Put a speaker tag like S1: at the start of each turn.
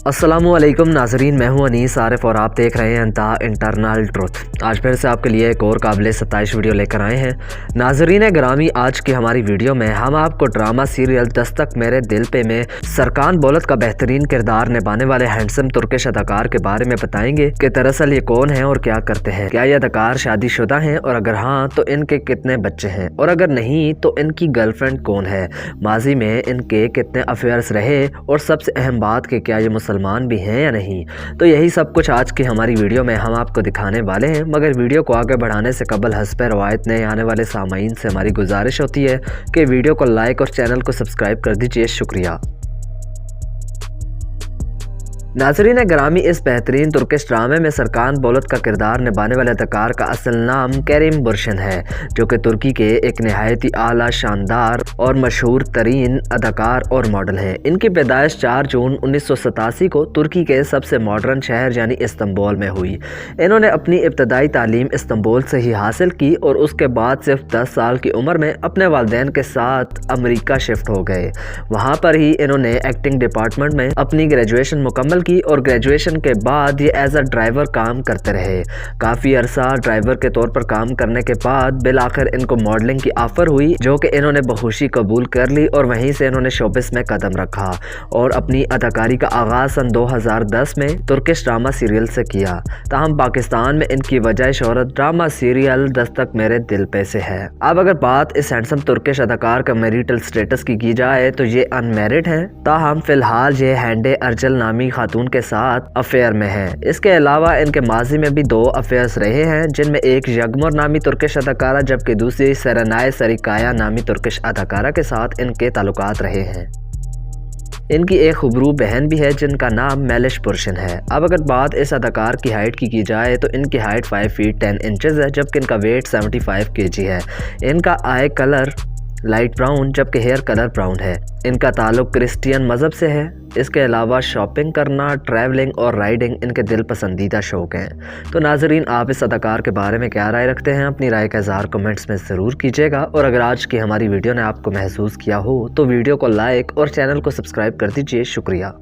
S1: अस्सलामुअलैकुम नाजरीन, मैं हूं अनीस आरिफ और आप देख रहे हैं द इंटरनल ट्रुथ। आज फिर से आपके लिए एक और काबिल सताइश वीडियो लेकर आए हैं। नाजरीन ग्रामी, आज की हमारी वीडियो में हम आपको ड्रामा सीरियल दस्तक मेरे दिल पे में सरकान बोलत का बेहतरीन किरदार निभाने वाले हैंडसम तुर्किश अदाकार के बारे में बताएंगे कि दरअसल ये कौन है और क्या करते हैं। क्या ये अदाकार शादीशुदा हैं, और अगर हाँ तो इनके कितने बच्चे हैं, और अगर नहीं तो इनकी गर्लफ्रेंड कौन है, माजी में इनके कितने अफेयर्स रहे, और सबसे अहम बात कि क्या ये मुसलमान भी हैं या नहीं। तो यही सब कुछ आज की हमारी वीडियो में हम आपको दिखाने वाले हैं। मगर वीडियो को आगे बढ़ाने से कबल हस्ब रवायत नए आने वाले सामाईन से हमारी गुजारिश होती है कि वीडियो को लाइक और चैनल को सब्सक्राइब कर दीजिए। शुक्रिया। नाजरीन ग्रामी, इस बेहतरीन तुर्किश ड्रामे में सरकान बोलत का किरदार निभाने वाले अदाकार का असल नाम केरिम बुरशन है, जो कि तुर्की के एक नहायती आला, शानदार और मशहूर तरीन अदाकार और मॉडल हैं। इनकी पैदाइश 4 जून 1987 को तुर्की के सबसे मॉडर्न शहर यानी इस्तांबुल में हुई। इन्होंने अपनी इब्तदाई तालीम इस्तांबुल से ही हासिल की और उसके बाद सिर्फ 10 साल की उम्र में अपने वालिदैन के साथ अमेरिका शिफ्ट हो गए। वहाँ पर ही इन्होंने एक्टिंग डिपार्टमेंट में अपनी ग्रेजुएशन मुकम्मल की और ग्रेजुएशन के बाद ये एज अ ड्राइवर काम करते रहे। काफ़ी अरसा ड्राइवर के तौर पर काम करने के बाद बिल आखिर इनको मॉडलिंग की ऑफर हुई, जो कि इन्होंने बखुशी कबूल कर ली और वहीं से इन्होंने शोबिस में कदम रखा और अपनी अदाकारी का आगाज़ सन 2010 में तुर्किश ड्रामा सीरियल से किया। ताहम पाकिस्तान में इनकी वजह शोहरत ड्रामा सीरियल दस्तक मेरे दिल पे से है। अब अगर बात इस हैंडसम तुर्किश अदाकार का मैरिटल स्टेटस की जाए तो ये अनमैरिड हैं। ताहम फिलहाल ये हैंडे अर्जल नामी खातून के साथ अफेयर में हैं। इसके अलावा इनके माजी में भी 2 अफेयर्स रहे हैं, जिनमें एक यगमर नामी तुर्किश अदाकारा जबकि दूसरी सेरेनाय सरिकाया नामी तुर्किश अदाकारा के साथ इनके ताल्लुकात रहे हैं। इनकी एक खूबरू बहन भी है जिनका नाम मेलिश बुरशन है। अब अगर बात इस अदाकार की हाइट की जाए तो इनकी हाइट 5 फीट 10 इंचेस है, जबकि इनका वेट 75 kg है। इनका आई कलर लाइट ब्राउन जबकि हेयर कलर ब्राउन है। इनका ताल्लुक क्रिश्चियन मज़हब से है। इसके अलावा शॉपिंग करना, ट्रैवलिंग और राइडिंग इनके दिल पसंदीदा शौक़ हैं। तो नाजरीन, आप इस अदाकार के बारे में क्या राय रखते हैं? अपनी राय का इज़हार कमेंट्स में ज़रूर कीजिएगा। और अगर आज की हमारी वीडियो ने आपको महसूस किया हो तो वीडियो को लाइक और चैनल को सब्सक्राइब कर दीजिए। शुक्रिया।